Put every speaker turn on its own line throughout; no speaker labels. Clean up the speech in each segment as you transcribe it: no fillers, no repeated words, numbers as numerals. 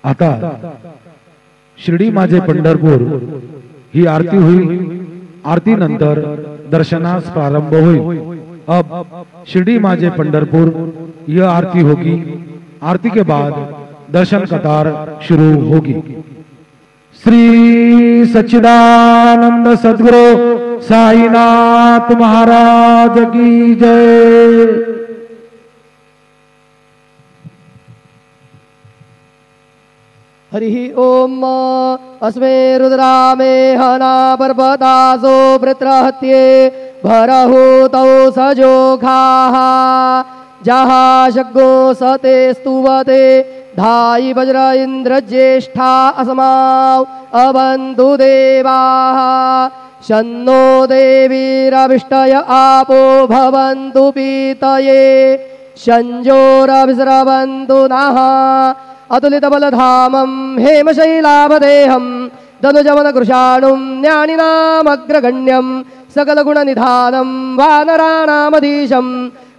आता शिर्डी माझे पंढरपूर ही आरती हुई। आरती नंतर दर्शनास प्रारंभ हुई। अब शिर्डी माझे पंढरपुर यह आरती होगी। आरती के बाद दर्शन कतार शुरू होगी। श्री सच्चिदानंद सद्गुरु साईनाथ महाराज की जय।
हरि ओम। अस्मे रुद्रामे हना पर्वतासो वृत्रहत्ये भरहूतौ सजोखाः जहा शग्गो सते स्तुवते धायि वज्र इंद्र ज्येष्ठा अस्माव अवन्तु देवाः शन्नो देवीरविष्टय आपो भवन्तु पीतये शंजोरभिस्रवन्तु नः अतुलितबलधामं हेमशैलाभदेहं दनुजवनकृशाणुं ज्ञानिनामग्रगण्यं सकलगुणनिधानं वानराणामधीशं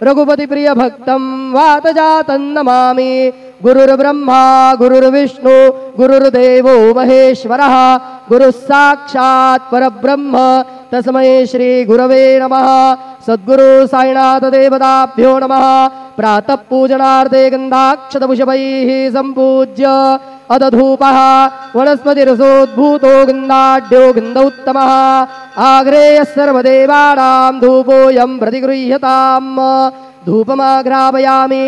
रघुपतिप्रियभक्तं वातजातं नमामि। गुरुर्ब्रह्मा गुरुर्विष्णु गुरुर्देवो महेश्वरः गुरुः साक्षात् परब्रह्म तस्मै श्री गुरवे नमः। सद्गुरु साईनाथ देवताभ्यो नमः। प्रातः पूजनार्थे गन्धाक्षतपुष्पैः सम्पूज्य अदधूपः वनस्पतिरसोद्भूतो गन्धाढ्यो गन्धोत्तमः आग्रेयः सर्वदेवानां धूपोऽयं प्रतिगृह्यताम्। धूपमाघ्रापयामि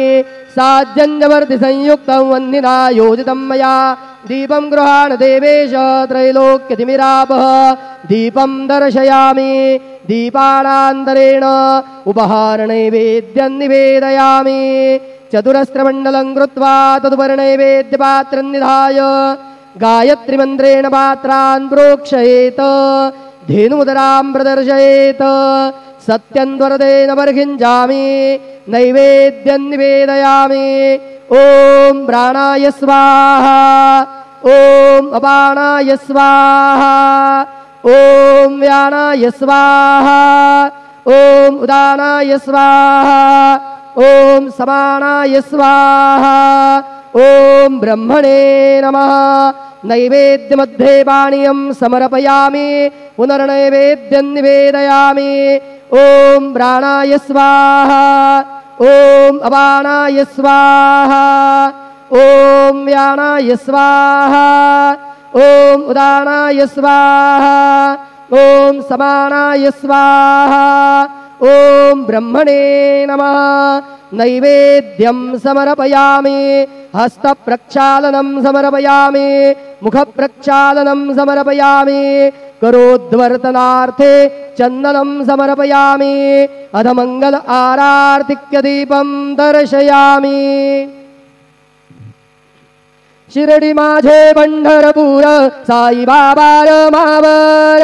साज्जन्यवर्तिसंयुक्तं वह्निना योजितं मया दीपं गृहाण देवेश त्रैलोक्यतिमिरापः दीपं दर्शयामि दीपानान्तरेण उपहारनैवेद्यं निवेदयामि। चतुरस्रमण्डलं कृत्वा तदुपरिनैवेद्यपात्रं निधाय गायत्रीमन्त्रेण पात्रान् प्रोक्षयेत् धेनुमुदरां प्रदर्शयेत् सत्यन्वरदेन वर्घिञ्जामि नैवेद्यं निवेदयामि। ॐ प्राणाय स्वाहा ॐ अपानाय स्वाहा ॐ व्यानाय स्वाहा ॐ उदानाय स्वाहा ॐ समानाय स्वाहा ॐ ब्रह्मणे नमः। नैवेद्यमध्ये पानीयं समर्पयामि पुनर्नैवेद्यं निवेदयामि। ॐ प्राणाय स्वाहा ॐ अपानाय स्वाहा ॐ व्यानाय स्वाहा ॐ उदानाय स्वाहा ॐ समानाय स्वाहा ॐ ब्रह्मणे नमः। नैवेद्यं समर्पयामि हस्तप्रक्षालनं समर्पयामि मुखप्रक्षालनं समर्पयामि करोद्वर्तनार्थे चन्दनं समर्पयामि अधमङ्गल आरार्तिक्यदीपं दर्शयामि। शिर्डी माझे पंढरपूर साई बाबार मावर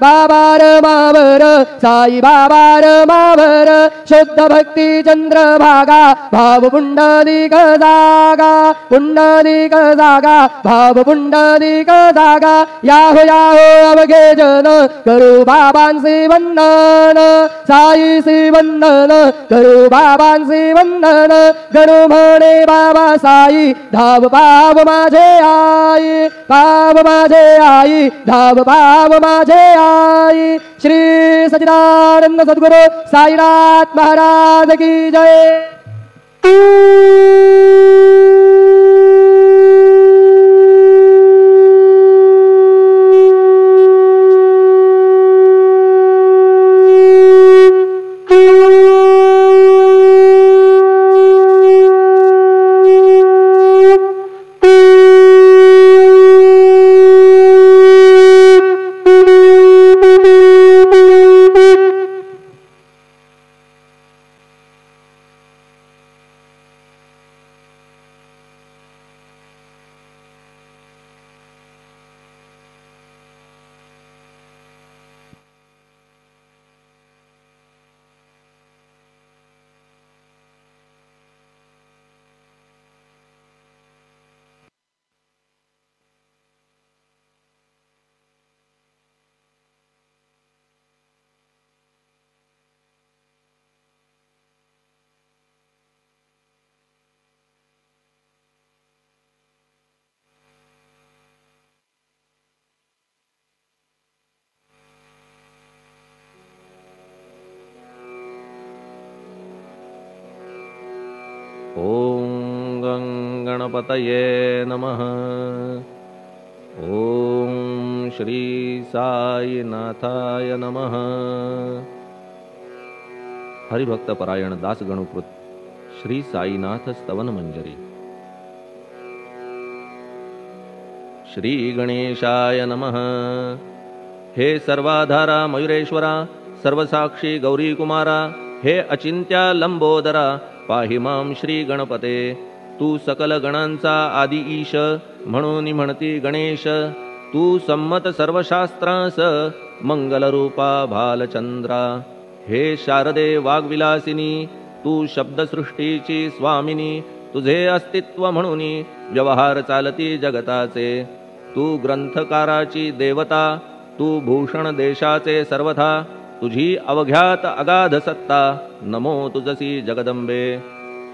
बाबार मावर साई बाबार मावर शुद्ध भक्ती चंद्रभागा भाव पुंडलिक जागा पुंडलिक जागा भाव पुंडलिक जागा याहो याहो अवघे जन करू बाबांचे वंदन साईचे वंदन करू बाबांचे वंदन करू म्हणे बाबा साई धाव पाव माझे आई पाव माझे आई धाव पाव माझे आई। श्री सच्चिदानंद सद्गुरु साईनाथ महाराज की जय।
ओम गं गणपतये नमः। ओम श्री साईनाथाय नमः। हरिभक्तपरायण दास गणुकृत श्री साईनाथ स्तवन मंजरी। श्री गणेशाय नमः। हे सर्वाधारा मयुरेश्वरा, सर्वसाक्षी गौरी कुमारा, हे अचिंत्या लंबोदरा, पाहि मां श्री गणपते। तू सकल गणांचा आदि ईश, म्हणून म्हणती गणेश। तू संमत सर्वशास्त्रांस, मंगलरूपा भालचंद्रा। हे शारदे वाग्विलासिनी, तू शब्दसृष्टीची स्वामिनी। तुझे अस्तित्व म्हणून व्यवहार चालती जगताचे। तू ग्रंथकाराची देवता, तू भूषण देशाचे सर्वथा। तुझी अवघ्यात अगाध सत्ता, नमो तुझसी जगदंबे।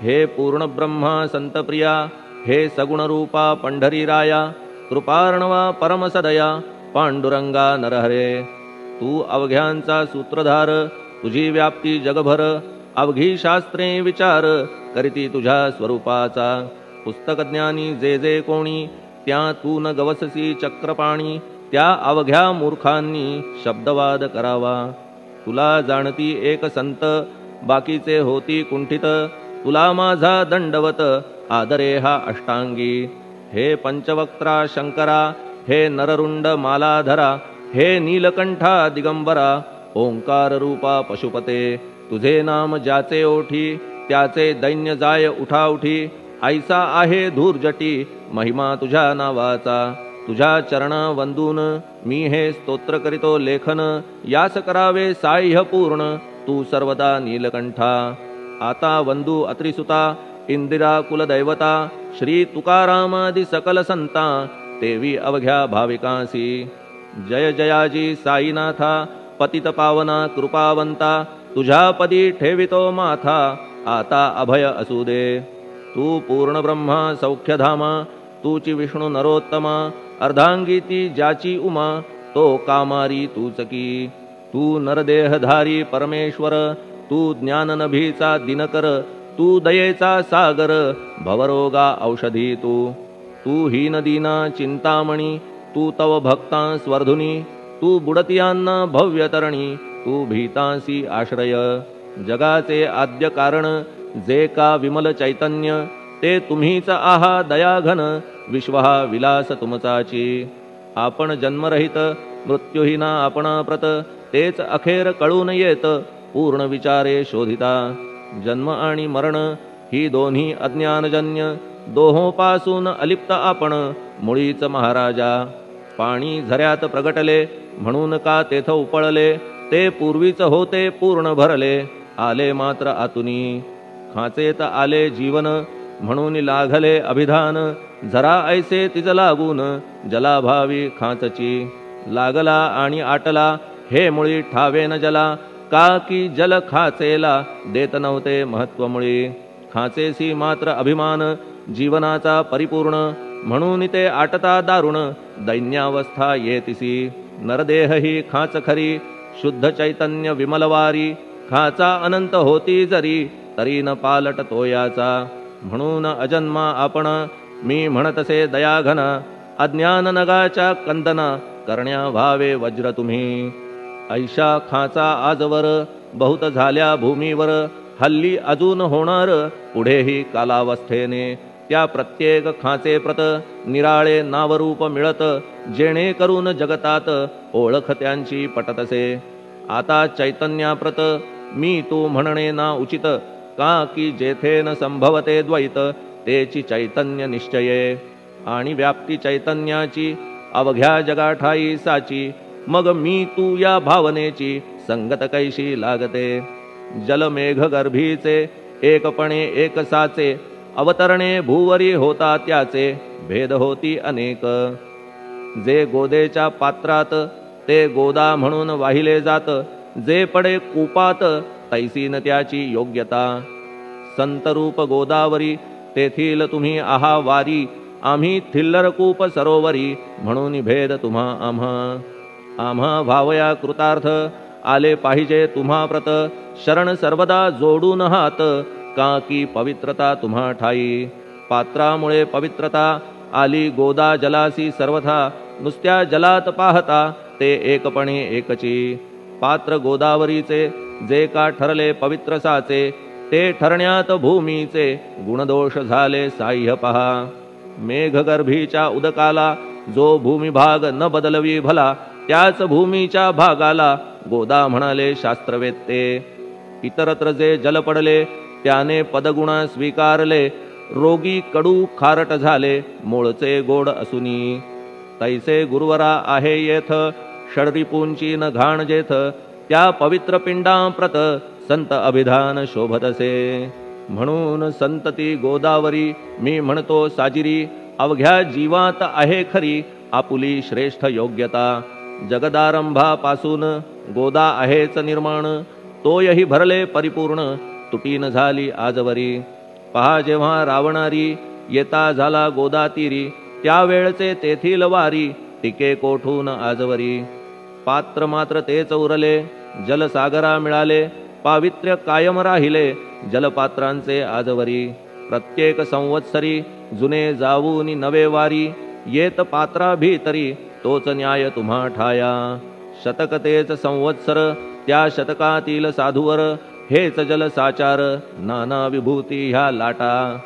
हे पूर्ण ब्रह्मा संतप्रिया, हे सगुणरूपा पंढरीराया। कृपार्णवा परमसदया, पांडुरंगा नरहरे। तू अवघ्यांचा सूत्रधार, तुझी व्याप्ती जगभर। अवघी शास्त्रे विचार, करीती तुझ्या स्वरूपाचा। पुस्तकज्ञानी जे जे कोणी, त्या तू न गवससी चक्रपाणी। त्या अवघ्या मूर्खांनी शब्दवाद करावा। तुला जाणती एक संत, बाकीचे होती कुंठित। तुला माझा दंडवत, आदरे हा अष्टांगी। हे पंचवक्त्रा शंकरा, हे नररुंड मालाधरा। हे नीलकंठा दिगंबरा, ओंकार रूपा पशुपते। तुझे नाम ज्याचे ओठी, त्याचे दैन्य जाय उठाउठी। ऐसा आहे धूर्जटी, महिमा तुझ्या नावाचा। तुझ्या चरणा वंदून मी हे स्तोत्र करीतो लेखन। यास करावे साह्य पूर्ण, तू सर्वदा नीलकंठा। आता वंदू अत्रिसुता, इंदिरा कुलदैवता। श्री तुकारामादि सकल संता, तेवी अवघ्या भाविकांसी। जय जयाजी साईनाथा, पतित पावना कृपावंता। तुझ्या पदी ठेवितो माथा, आता अभय असू दे। तू पूर्ण ब्रह्मा सौख्यधामा, तूची विष्णू नरोत्तमा। अर्धांगी ती ज्याची उमा, तो कामारी तूच की। तू नरदेहधारी परमेश्वर, तू ज्ञाननभीचा दिनकर। तू दयेचा सागर, भवरोगा औषधी तू। तू हीनदीना चिंतामणी, तू तव भक्तां स्वर्धुनी। तू बुडतियांना भव्यतरणी, तू भीतांसी आश्रय। जगाचे आद्य कारण, जे का विमल चैतन्य। ते तुम्हीच आहा दयाघन, विश्वहा विलास तुमचाची। आपण जन्मरहित, मृत्युहीना आपणा प्रत। तेच अखेर कळून येत, पूर्ण विचारे शोधिता। जन्म आणि मरण ही दोन्ही अज्ञानजन्य। दोहोपासून अलिप्त आपण, मुळीच महाराजा। पाणी झऱ्यात प्रगटले, म्हणून का तेथ उपळले। ते पूर्वीच होते पूर्ण भरले, आले मात्र आतुनी। खाचेत आले जीवन, म्हणून लागले अभिधान। जरा ऐसे तिज लागून, जलाभावी खाचची। लागला आणि आटला, हे मुळी ठावे न जला। का की जल खाचेला, देत नव्हते महत्व मुळी। खाचेसी मात्र अभिमान, जीवनाचा परिपूर्ण। म्हणून ते आटता दारुण, दैन्यावस्था येतिसी। नरदेह ही खाच खरी, शुद्ध चैतन्य विमलवारी। खाचा अनंत होती जरी, तरी न पालट तोयाचा। म्हणून अजन्मा आपण, मी म्हणतसे दयाघन। अज्ञान नगाच्या कंदना, करण्या व्हावे वज्र तुम्ही। ऐशा खाचा आजवर, बहुत झाल्या भूमीवर। हल्ली अजून होणार, पुढेही कालावस्थेने। त्या प्रत्येक खाचे प्रत, निराळे नावरूप मिळत। जेणे करून जगतात, ओळख त्यांची पटतसे। आता चैतन्याप्रत, मी तू म्हणणे ना उचित। का की जेथे न संभवते द्वैत, तेची चैतन्य निश्चये। आणि व्याप्ती चैतन्याची, अवघ्या जगाठाई साची। मग मी तू या भावनेची, संगत कैशी लागते। जलमेघ गर्भीचे, एकपणे एक साचे। अवतरणे भूवरी होता त्याचे, भेद होती अनेक। जे गोदेच्या पात्रात, ते गोदा म्हणून वाहिले जात। जे पडे कूपात, तैसीन त्याची योग्यता। संतरूप गोदावरी, तेथील तुम्ही आहा वारी। आम्ही थिल्लरकूप सरोवरी, म्हणून भेद तुम्हा आम्हा भावया कृतार्थ। आले पाहिजे तुम्हा प्रत, शरण सर्वदा जोडून हात। का की पवित्रता तुम्हा ठाई. पात्रामुळे पवित्रता आली गोदा जलासी सर्वथा. नुसत्या जलात पाहता ते एकपणे एकची. पात्र गोदावरीचे जे का ठरले पवित्र साचे. ते ठरण्यात भूमीचे गुणदोष झाले साह्य पहा. मेघगर्भीच्या उदकाला जो भूमिभाग न बदलवी भला. त्याच भूमीच्या भागाला गोदा म्हणाले शास्त्रवेत्ते. इतरत्र जे जल पडले त्याने पदगुण स्वीकारले. रोगी कडू खारट झाले मूळचे गोड असुनी. तैसे गुरुवरा आहे येथ षडरिपूंची न घाण जेथ. त्या पवित्र पिंडाप्रत संत अभिधान शोभतसे. म्हणून संतती गोदावरी मी म्हणतो साजिरी. अवघ्या जीवात आहे खरी आपुली श्रेष्ठ योग्यता. जगदारंभापासून गोदा आहेच निर्माण. तोयही भरले परिपूर्ण तुटीन झाली आजवरी. पहा जेव्हा रावणारी येता झाला गोदा तीरी. त्यावेळचे तेथील वारी टिके कोठून आजवरी. पात्र मात्र तेच उरले जलसागरा मिळाले. पावित्र्य कायम राहिले जलपात्रांचे आजवरी. प्रत्येक संवत्सरी जुने जाऊनी नवे वारी. येत पात्रा भीतरी तोच न्याय तुम्हा ठाया. शतक तेच संवत्सर त्या शतकातील साधूवर. हेच जल साचार नाना विभूती ह्या लाटा.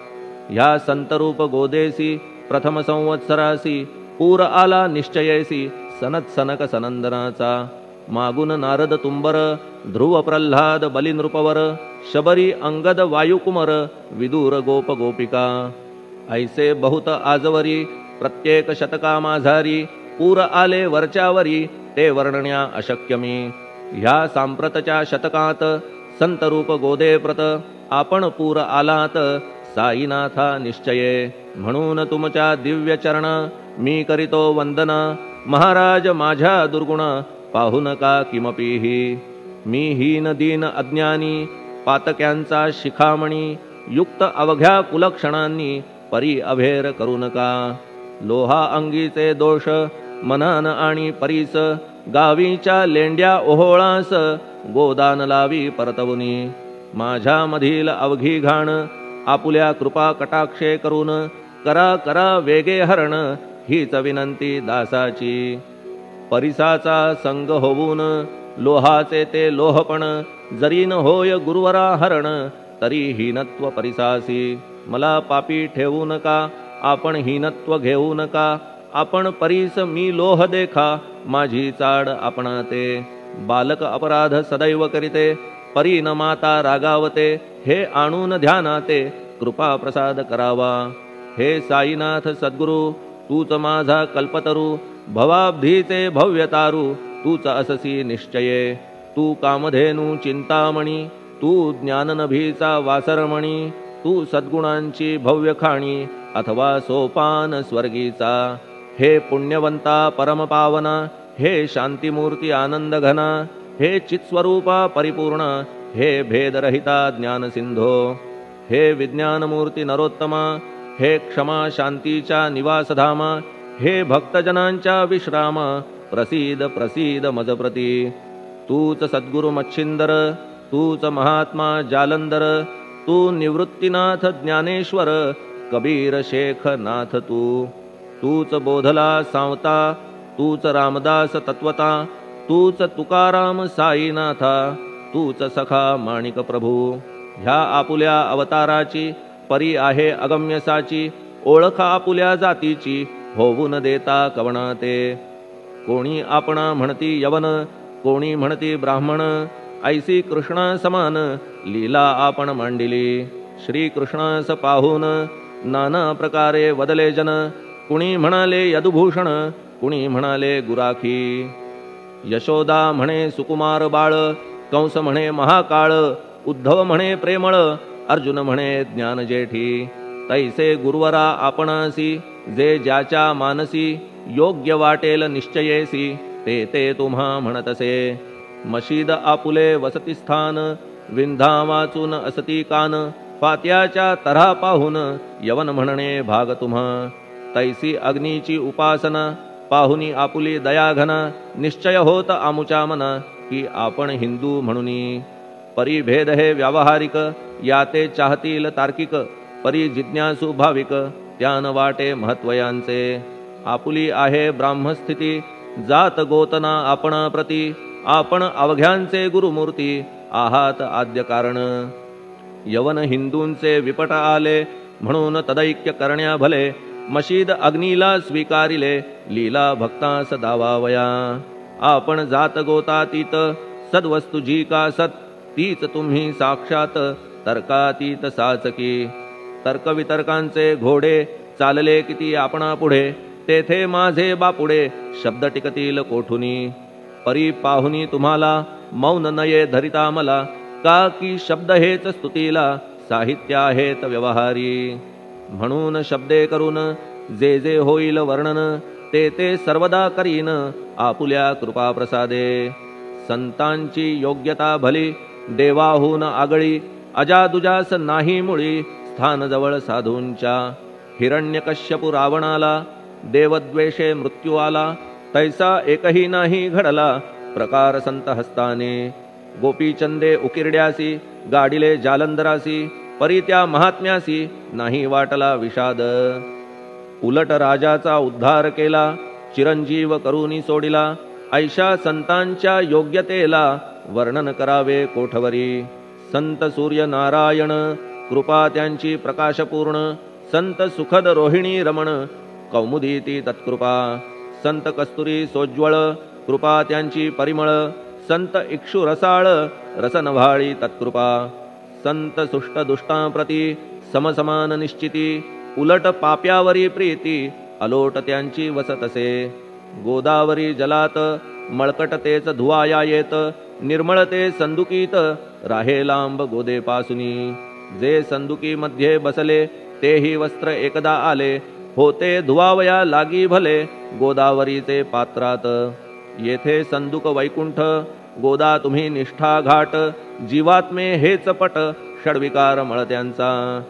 ह्या संतरूप गोदेसी प्रथम संवत्सरासी. पूर आला निश्चयेसी सनत सनक सनंदनाचा. मागून नारद तुंबर ध्रुव प्रल्हाद बलिनृपवर. शबरी अंगद वायुकुमर विदूर गोप गोपिका. ऐसे बहुत आजवरी प्रत्येक शतका माझारी. पूर आले वरच्यावरी ते वर्णण्या अशक्य मी. ह्या सांप्रतच्या शतकात संतरूप गोदेप्रत. आपण पूर आलात साईनाथा निश्चये. म्हणून तुमच्या दिव्य चरण मी करीतो वंदना. महाराज माझ्या दुर्गुण पाहू नका किमपीही. मी हीन दीन अज्ञानी पातक्यांचा शिखामणी. युक्त अवघ्या कुलक्षणांनी परी अभेर करू नका. लोहा अंगीचे दोष मनान आणि परीस. गावीच्या लेंड्या ओहोळास गोदान लावी परतवुनी. माझ्या मधील अवघी घाण आपुल्या कृपा कटाक्षे करून. करा करा वेगे हरण हीच विनंती दासाची. परिसाचा संग होऊन लोहाचे ते लोहपण. जरीन होय गुरुवरा हरण तरी हीनत्व परिसासी. मला पापी ठेवू नका आपण हीनत्व घेऊ नका. आपण परीस मी लोह देखा माझी चाड आपणाते. बालक अपराध सदैव करीते परी न माता रागावते. हे आणून ध्यानाते कृपा प्रसाद करावा. हे साईनाथ सद्गुरु तूच माझा कल्पतरू. भवाब्धीचे भव्यतारू तूच अससी निश्चये. तू कामधेनू चिंतामणी. तू ज्ञाननभीचा वासरमणी. तू सद्गुणांची भव्य खाणी अथवा सोपान स्वर्गीचा. हे पुण्यवंता परमपावना. हे शांतिमूर्ती आनंद घना. हे चित्स्वरूपा परिपूर्ण. हे भेदरहिता ज्ञानसिंधो. हे विज्ञानमूर्ती नरोत्तमा. हे क्षमा शांतीच्या निवासधामा. हे भक्तजनांच्या विश्रामा. प्रसीद प्रसीद मजप्रती. तूच सद्गुरु मच्छिंदर. तूच महात्मा जालंदर. तू निवृत्तीनाथ ज्ञानेश्वर. कबीर शेख नाथ तू. तूच बोधला सांवता. तूच रामदास तत्वता. तूच तुकाराम साईनाथा. तूच सखा माणिक प्रभू. ह्या आपुल्या अवताराची परी आहे अगम्यसाची. ओळख आपुल्या जातीची होऊन देता कवणाते. कोणी आपणा म्हणती यवन. कोणी म्हणती ब्राह्मण. ऐसी कृष्णा समान लीला आपण मांडिली. श्री कृष्णास पाहून नाना प्रकारे वदले जन. कुणी म्हणाले यदुभूषण. कुणी म्हणाले गुराखी. यशोदा म्हणे सुकुमार बाळ. कंस म्हणे महाकाळ. उद्धव म्हणे प्रेमळ. अर्जुन म्हणे ज्ञानजेठी. तैसे गुरुवरा आपणासी. जे ज्याच्या मानसी योग्य वाटेल निश्चयेसी. ते ते तुम्हा म्हणतसे. मशीद आपुले वसतिस्थान. विंधा वाचून असती कान. फात्याच्या तऱ्हा पाहून यवन म्हणणे भाग तुम्हा. तैसी अग्नीची उपासना पाहुनी आपुली दयाघना. निश्चय होत आमुच्या मना की आपण हिंदू म्हणूनी. परिभेद हे व्यावहारिक, याते चाहतील तार्किक, परी जिज्ञासू भाविक, त्यान वाटे महत्वयांचे. आपुली आहे ब्राह्मस्थिती, जात गोतना आपण प्रती, आपण अवघ्यांचे गुरुमूर्ती, आहात आद्य कारण. यवन हिंदूंचे विपट आले, म्हणून तदैक्य करण्या भले, मशीद अग्नीला स्वीकारिले, लीला भक्तास दावावया. आपण जात गोतातीत, सद्वस्तु जी का सत, तीच तुम्ही साक्षात, तर्कातीत साचकी. तर्कवितर्कांचे घोडे, चालले किती आपणा पुढे, तेथे माझे बापुडे, शब्द टिकतील कोठुनी. परी पाहुनी तुम्हाला, मौन नये धरिता मला, का की शब्द हेच स्तुतीला, साहित्य आहेत व्यवहारी. म्हणून शब्दे करून जे जे होईल वर्णन, ते ते सर्वदा करीन आपुल्या कृपा प्रसादे. संतांची योग्यता भली, देवाहून आगळी, अजादुजास नाही मुळी, स्थान जवळ साधूंच्या. हिरण्यकश्यपु रावणाला, देवद्वेषे मृत्यू आला, तैसा एकही नाही घडला, प्रकार संत हस्ताने. गोपीचंदे उकिरड्यासी, गाडिले जालंधरासी, परी त्या महात्म्यासी, नाही वाटला विषाद. उलट राजाचा उद्धार केला, चिरंजीव करूनी सोडिला, ऐशा संतांच्या योग्यतेला, वर्णन करावे कोठवरी. संत सूर्य नारायण, कृपा त्यांची प्रकाशपूर्ण, संत सुखद रोहिणी रमण, कौमुदी ती तत्कृपा. संत कस्तुरी सोज्वळ, कृपा त्यांची परिमळ, संत इक्षु रसाळ, रसनव्हाळी तत्कृपा. संत सुष्ट दुष्टांप्रती, समसमान निश्चिती, उलट पाप्यावरी प्रीती, अलोट त्यांची वसतसे. गोदावरी जलात, मळकट तेच धुवाया येत, निर्मळ ते संदुकीत, राहे लांब गोदेपासुनी. जे संदुकी मध्ये बसले, तेही वस्त्र एकदा आले, होते धुवावया लागी भले, गोदावरीचे पात्रात. येथे संदुक वैकुंठ, गोदा तुम्ही निष्ठा घाट, जीवात्मे हेच पट, षडविकार मळ त्यांचा.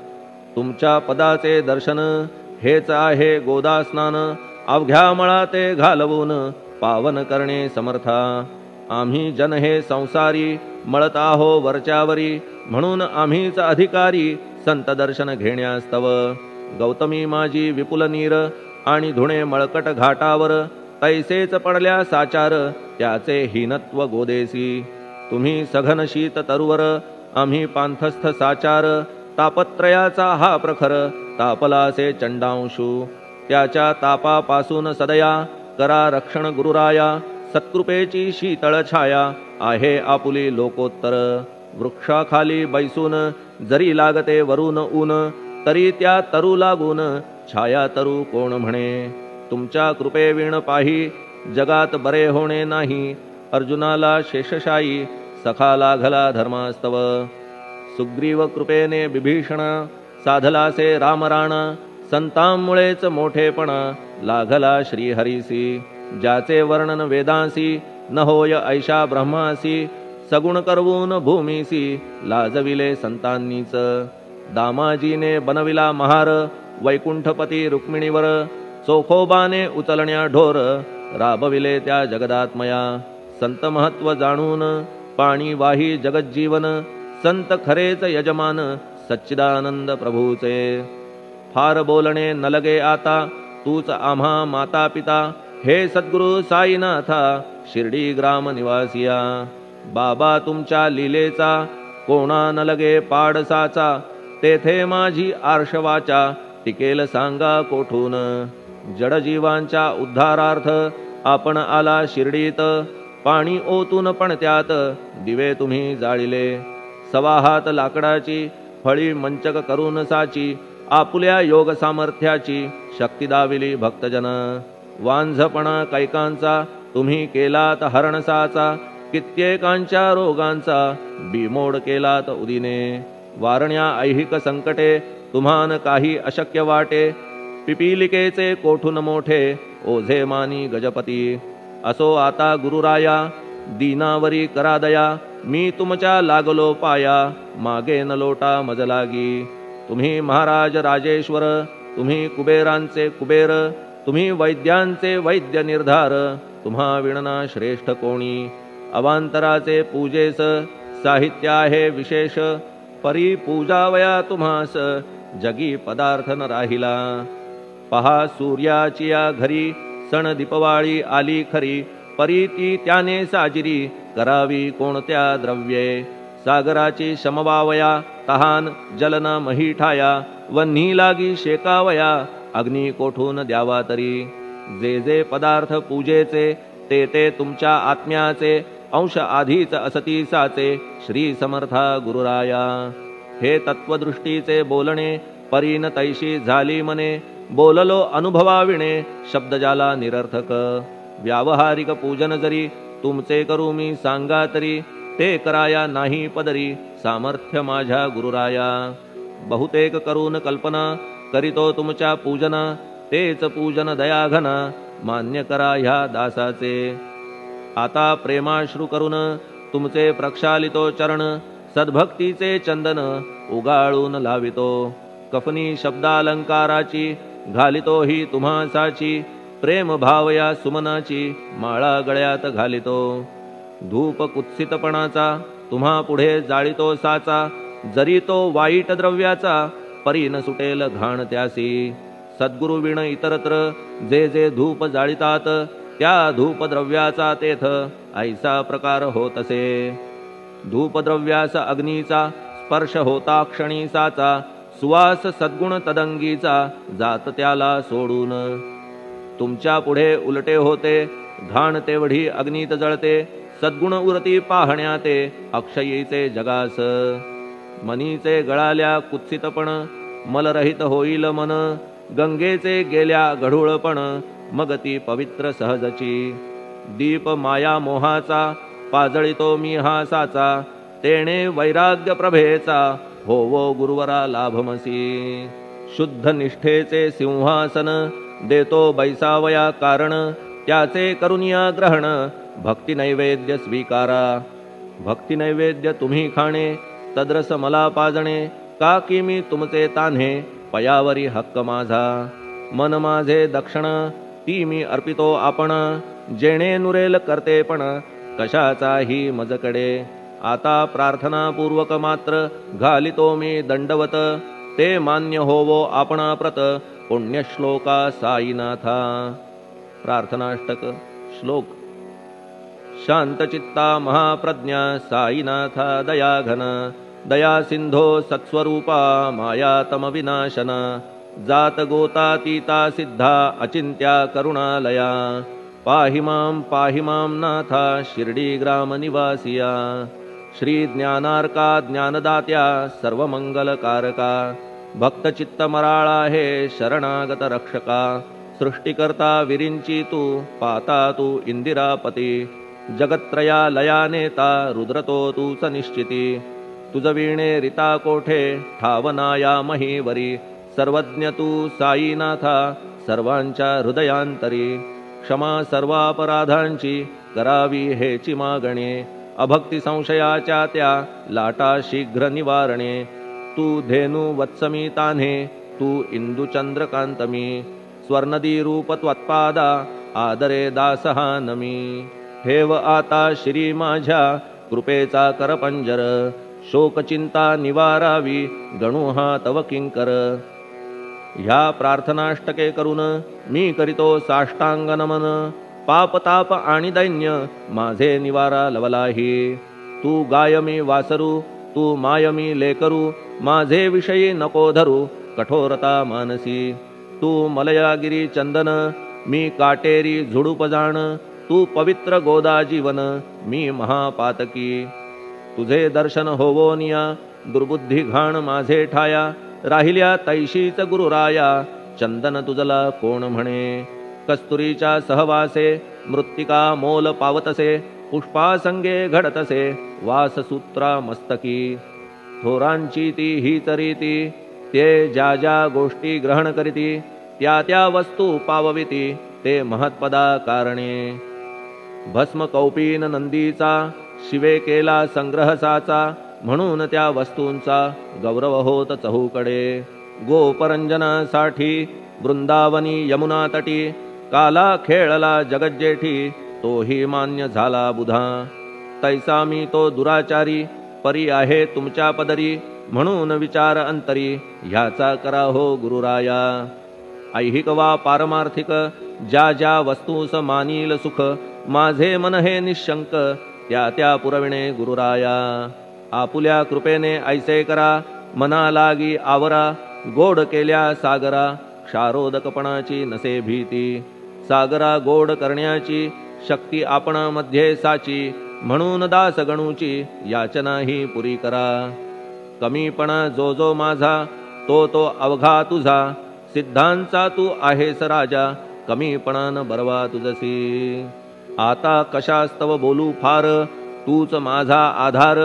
तुमच्या पदाचे दर्शन, हेच आहे गोदा स्नान, अवघ्या मळा ते घालवून, पावन करणे समर्था. आम्ही जन हे संसारी, मळत आहो वरच्यावरी, म्हणून आम्हीच अधिकारी, संत दर्शन घेण्यास्तव. गौतमी माझी विपुल नीर, आणि धुणे मळकट घाटावर, तैसेच पडल्या साचार, त्याचे हीनत्व गोदेसी. तुम्ही सघन शीत तरुवर, आम्ही पांथस्थ साचार, तापत्रयाचा हा प्रखर, तापलासे चंडांशू. त्याच्या तापापासून सदया, करा रक्षण गुरुराया, सत्कृपेची शीतळ छाया, आहे आपुली लोकोत्तर. वृक्षाखाली बैसून, जरी लागते वरून ऊन, तरी त्या तरू लागून, छाया तरू कोण म्हणे. तुमच्या कृपेविण पाही, जगात बरे होणे नाही, अर्जुनाला शेषशायी, सखा लागला धर्मास्तव. सुग्रीव कृपेने बिभीषण, साधलासे रामराण, संतांमुळेच मोठेपणा, लागला श्रीहरीसी. ज्याचे वर्णन वेदांसी, न होय ऐशा ब्रह्मासी, सगुण करवून भूमीसी, लाजविले संतांनीच. दामाजीने बनविला महार, वैकुंठपती रुक्मिणीवर, चोखोबाने उचलण्या ढोर, राबविले त्या जगदात्मया. संत महत्व जाणून, पाणी वाही जगज्जीवन, संत खरेच यजमान, सच्चिदानंद प्रभूचे. फार बोलणे न लगे आता, तूच आम्हा माता पिता, हे सद्गुरु साईनाथा, शिर्डी ग्राम निवासिया. बाबा तुमच्या लीलेचा, कोणा न लगे पाडसाचा, तेथे माझी आर्षवाचा, टिकेल सांगा कोठून. जडजीवांच्या उद्धारार्थ, आपण आला शिर्डीत, पाणी ओतून पण त्यात, दिवे तुम्ही जाळिले. सवा हात लाकडाची, फळी मंचक करून साची, आपुल्या योग सामर्थ्याची, शक्ती दाविली भक्तजन. वांझपणा कैकांचा, तुम्ही केलात हरणसाचा, कित्येकांच्या रोगांचा, बिमोड केलात उदिने. वारण्या ऐहिक संकटे, तुम्हान काही अशक्य वाटे, पिपीलिकेचे कोठून मोठे, ओझे मानी गजपती. असो आता गुरुराया, दीनावरी करा दया, मी तुमच्या लागलो पाया, मागे न लोटा मज लागी. तुम्ही महाराज राजेश्वर, तुम्ही कुबेरांचे कुबेर, तुम्ही वैद्यांचे वैद्य निर्धार, तुम्हा विणना श्रेष्ठ कोणी. अवांतराचे पूजेस, साहित्य आहे विशेष परी पूजावया तुम्हास जगी पदार्थ न राहिला पहा सूर्याची या घरी सण दीपवाळी आली खरी परी ती त्याने साजिरी करावी कोणत्या द्रव्ये सागराची शमवावया तहान जलन मही ठाया वन्ही लागी शेकावया अग्नी कोठून द्यावा तरी जे जे पदार्थ पूजेचे ते ते तुमच्या आत्म्याचे अंश आधीच असती साचे श्री समर्था गुरुराया हे तत्वदृष्टीचे बोलणे परीन तैशी झाली मने बोललो अनुभवाविणे शब्द जाला निरर्थक व्यावहारिक पूजन जरी तुमचे करू मी सांगा तरी ते कराया नाही पदरी सामर्थ्य माझ्या गुरुराया बहुतेक करून कल्पना करीतो तुमच्या पूजना तेच पूजन दयाघन मान्य करा ह्या दासाचे आता प्रेमाश्रू करून तुमचे प्रक्षालितो चरण सद्भक्तीचे चंदन उगाळून लावितो कफनी शब्दालंकाराची घालितो ही तुम्हासाची प्रेम भावया सुमनाची माळा गळ्यात घालितो धूप कुत्सितपणाचा तुम्हा पुढे जाळितो साचा जरी तो वाईट द्रव्याचा परी न सुटेल घाण त्यासी सद्गुरु विण इतरत्र जे जे धूप जाळितात त्या धूप द्रव्याचा तेथ ऐसा प्रकार होतसे धूप द्रव्यास अग्नीचा स्पर्श होता क्षणी साचा सुवास सद्गुण तदंगीचा जात त्याला सोडून तुमच्या पुढे उलटे होते घाण तेवढी अग्नीत जळते सद्गुण उरती पाहण्याते अक्षयीचे जगास मनीचे गळाल्या कुत्सितपण मलरहित होईल मन गंगेचे गेल्या गढूळपण मग ती पवित्र सहजची दीप माया मोहाचा पाजळितो मी हा साचा तेणे वैराग्य प्रभेचा होवो गुरुवरा लाभमसी शुद्ध निष्ठेचे सिंहासन देतो बैसावया कारण त्याचे करुनिया ग्रहण भक्ती नैवेद्य स्वीकारा भक्ती नैवेद्य तुम्ही खाणे तद्रस मला पाजणे का की मी तुमचे तान्हे पयावरी हक्क माझा मन माझे दक्षिण ती मी अर्पितो आपण जेणे नुरेल करतेपण कशाचाही मजकडे आता प्रार्थनापूर्वक मात्र घालितो मी दंडवत ते मान्य होवो आपणाप्रत पुण्यश्लोका साईनाथा प्रार्थनाष्टक श्लोक शांतचित्ता महाप्रज्ञा साईनाथा दयाघन दया सिंधो सत्स्वरूपा मायातम विनाशन जात गोतातीता सिद्धा अचिंत्या करुणालया पाहि मां नाथा शिर्डी ग्राम निवासिया श्री ज्ञानार्का ज्ञानदात्या सर्वमंगलकारका भक्तचित्तमराळा हे शरणागत रक्षका सृष्टिकर्ता विरिंची तू पाता तू इंदिरापती जगत्त्रया लया नेता रुद्रतो तूच निश्चिती तुझ वीणे रिता कोठे ठावनाया महीवरी सर्वज्ञ तू साईनाथा सर्वांच्या हृदयांतरी क्षमा सर्वापराधांची करावी हेची मागणे अभक्ती संशयाच्या त्या लाटा शीघ्र निवारणे तू धेनु वत्समी तान्हे तू इंदुचंद्रकांतमी स्वर्णदी रूप त्वत्पादा आदरे दासहा नमी ठेव आता श्री माझ्या कृपेचा करपंजर शोकचिंता निवारावी गणू हा तव किंकर ह्या प्रार्थनाष्टके करून मी करीतो साष्टांग नमन पापताप आणि दैन्य माझे निवारा लवलाही तू गाय मी वासरू तू माय मी लेकरू माझे विषयी नको धरू कठोरता मानसी तू मलयागिरी चंदन मी काटेरी झुडूप जाण तू पवित्र गोदा जीवन मी महापातकी तुझे दर्शन होवोनिया दुर्बुद्धी घाण माझे ठाया राहिल्या तैशीच गुरुराया चंदन तुझला कोण म्हणे कस्तुरीच्या सहवासे मृत्तिका मोल पावतसे पुष्पासंगे घडतसे वाससूत्रा मस्तकी थोरांची ती हीच रीती ते ज्या ज्या गोष्टी ग्रहण करीती त्या त्या वस्तू पावविती ते महत्पदा कारणे भस्म कौपीन नंदीचा शिवे केला संग्रह साचा म्हणून त्या वस्तूंचा गौरव होत चहूकडे गोपरंजनासाठी वृंदावनी यमुना तटी काला खेळला जगज्जेठी तोही मान्य झाला बुधा तैसा मी तो दुराचारी परी आहे तुमच्या पदरी, म्हणून विचार अंतरी ह्याचा करा हो गुरुराया. ऐहिक वा पारमार्थिक ज्या ज्या वस्तूस मानील सुख, माझे मन हे निशंक त्या त्या पुरविणे गुरुराया. आपुल्या कृपेने ऐसे करा, मना लागी आवरा, गोड केल्या सागरा, क्षारोदकपणाची नसे भीती. सागरा गोड करण्याची शक्ती आपण मध्ये साची, म्हणून दास गणूची याचना ही पुरी करा. कमीपणा जो जो माझा तो तो अवघा तुझा, सिद्धांचा तू आहेस राजा, कमीपणान बरवा तुझसी. आता कशास्तव बोलू फार, तूच माझा आधार,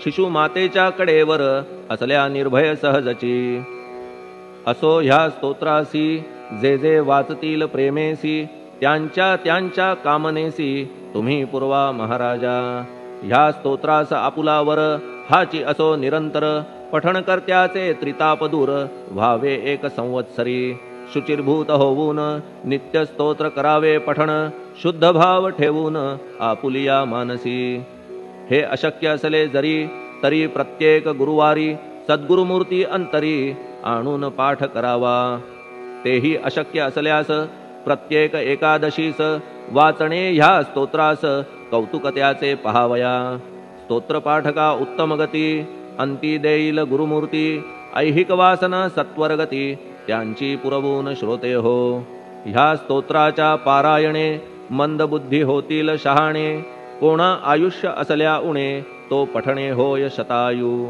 शिशु मातेच्या कडेवर असल्या निर्भय सहजची. असो ह्या स्तोत्रासी जे जे वाचतील प्रेमेसी, त्यांच्या त्यांच्या कामनेसी तुम्ही पुरवा महाराजा. ह्या स्तोत्रास आपुलावर हाची असो निरंतर, पठण करत्याचे त्रिताप दूर व्हावे एक संवत्सरी. शुचिर्भूत होऊन नित्य स्तोत्र करावे पठण, शुद्ध भाव ठेवून आपुलिया मानसी. हे अशक्य असले जरी तरी प्रत्येक गुरुवारी, सद्गुरुमूर्ती अंतरी आणून पाठ करावा. तेही अशक्य असल्यास प्रत्येक एकादशीस वाचणे ह्या स्तोत्रास कौतुक त्याचे पहावया. स्तोत्रपाठका उत्तम गती, अंती देईल गुरुमूर्ती. ऐहिक वासना सत्वरगती त्यांची पुरवून श्रोते हो. ह्या स्तोत्राच्या पारायणे मंदबुद्धी होतील शहाणे, कोणा आयुष्य असल्या उणे तो पठणे होय शतायू.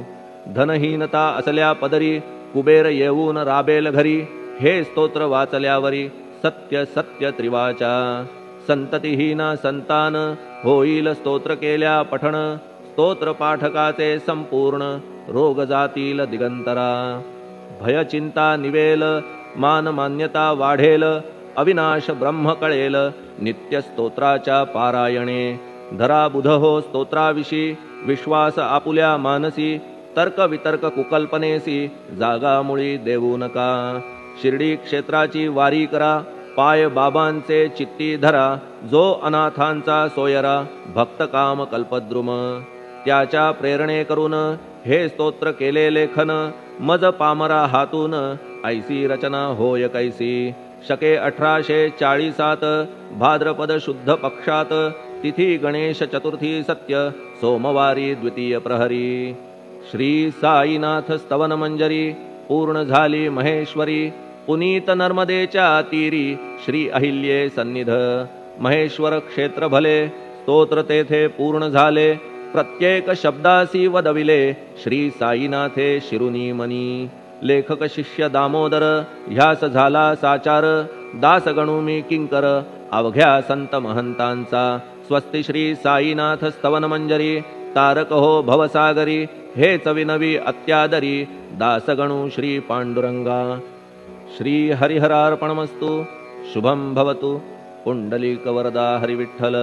धनहीनता असल्या पदरी कुबेर येऊन राबेल घरी, हे स्तोत्र वाचल्यावरी सत्य सत्य त्रिवाचा. संततिहीना संतान होईल स्तोत्र केल्या पठण, स्तोत्र पाठकाचे संपूर्ण रोग जातील दिगंतरा. भय चिंता निवेल, मान मान्यता वाढेल, अविनाश ब्रह्म कळेल नित्य स्तोत्राच्या पारायणे. धरा बुध हो स्तोत्राविषयी विश्वास आपुल्या मानसी, तर्क वितर्क कुकल्पनेसी जागा मुळी देऊ नका. शिर्डी क्षेत्राची वारी करा, पाय बाबांचे चित्ती धरा, जो अनाथांचा सोयरा भक्त काम कल्पद्रुम. त्याच्या प्रेरणे करून हे स्तोत्र केले लेखन, मज पामरा हातून ऐसी रचना होय कैसी. शके 1840 भाद्रपद शुद्ध पक्षात, तिथी गणेश चतुर्थी सत्य सोमवारी द्वितीय प्रहरी. श्री साईनाथ स्तवन मंजरी पूर्ण झाली महेश्वरी, पुनीत नर्मदेच्या तीरी श्री अहिल्ये सन्निध. महेश्वर क्षेत्र भले स्तोत्र तेथे पूर्ण झाले, प्रत्येक शब्दासी वदविले श्री साईनाथे शिरुनी मनी. लेखक शिष्य दामोदर ह्यास झाला साचार, दास गणू मी किंकर अवघ्या संत महंतांचा. स्वस्ति श्री साईनाथ स्तवन मंजरी, तारक हो भवसागरी, हेच विनवी अत्यादरी दासगणू श्री पांडुरंगा. श्री हरिहरार्पणमस्तु. शुभं भवतु. पुंडलिक वरदा हरिविठ्ठल.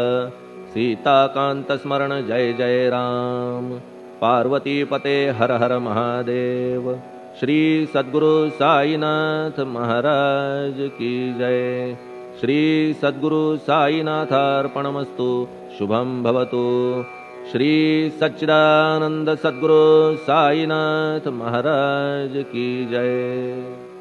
सीताकांत स्मरण जय जय राम. पार्वती पते हर हर महादेव. श्री सद्गुरु साईनाथ महाराज की जय. श्री सद्गुरु साईनाथार्पणमस्तु. शुभं भवतु. श्री सच्चिदानंद सद्गुरु साईनाथ महाराज की जय.